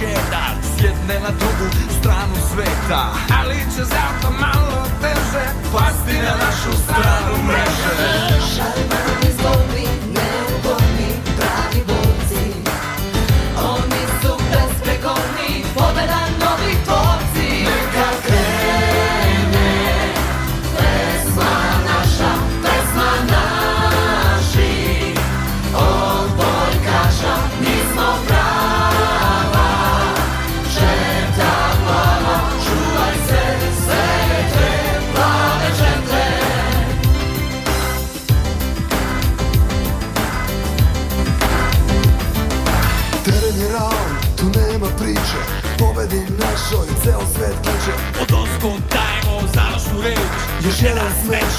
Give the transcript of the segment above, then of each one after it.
čedar sjedne na drugu stranu sveta, ali će zato malo teže pasti na našu stranu mreže. Šarmani, zgodni, neugodni, pravi borci, oni su besprekorni, pobeda novi tvorci. Neka krene pesma naša, pesma naši, odbojkaša, mi smo prava, žeta plava, čuvaj se svete, plave žete. Teren je raon, tu nema priče, pobedi našoj ceo svet kliče. Odozgo dajemo završnu reč, Još jedan smeč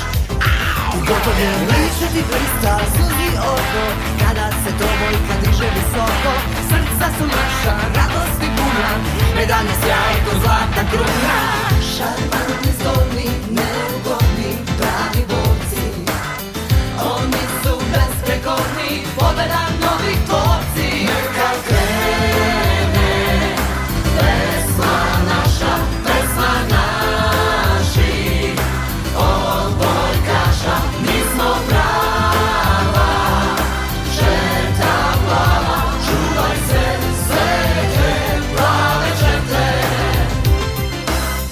i gotov je meč. Liče ti blista, suzi oko, kada se trobojka diže visoko. Srca su naša, radosti puna, medalje sjaj ko zlatna kruna. Šarmani, zgodni, neugodni, pravi borci, oni su besprekorni, pobeda novih tvorci. Neka krene pesma naša, pesma naši, odbojkaša, mi smo prava, žeta plava, čuvaj se svete, plave žete.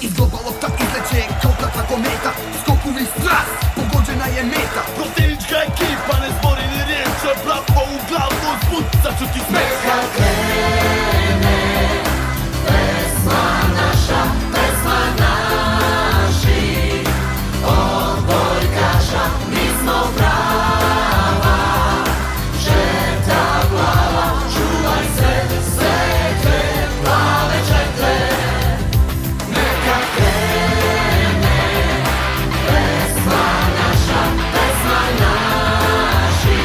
Iz globa lopta izleće kao kakva kometa, skokovi strast, pogođena je meta. protivnička ekipa ne zbori ni riječ, bravo u glavu spucat ću ti smeh. Neka krene pesma naša, pesma naši, odbojkaša, mi smo prava, žeta plava, čuvaj se svete, plave žete. Neka krene pesma naša, pesma naši,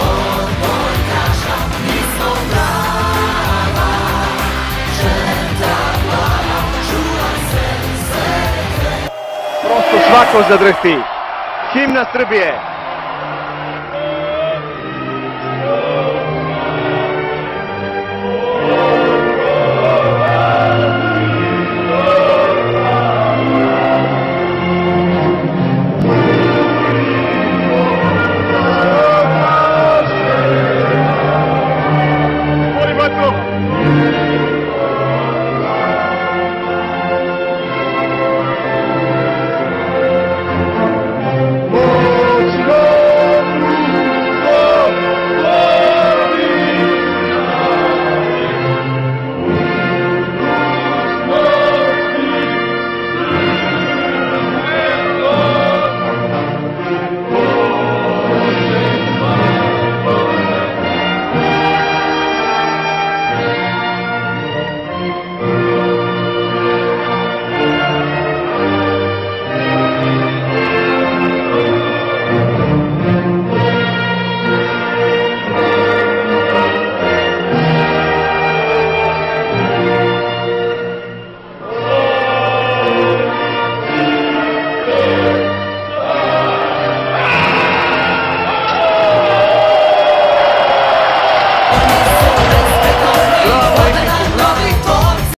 odbojkaša, mi smo prava, žeta plava, čuvaj se svete. Prosto svako zadrhti. Himna Srbije.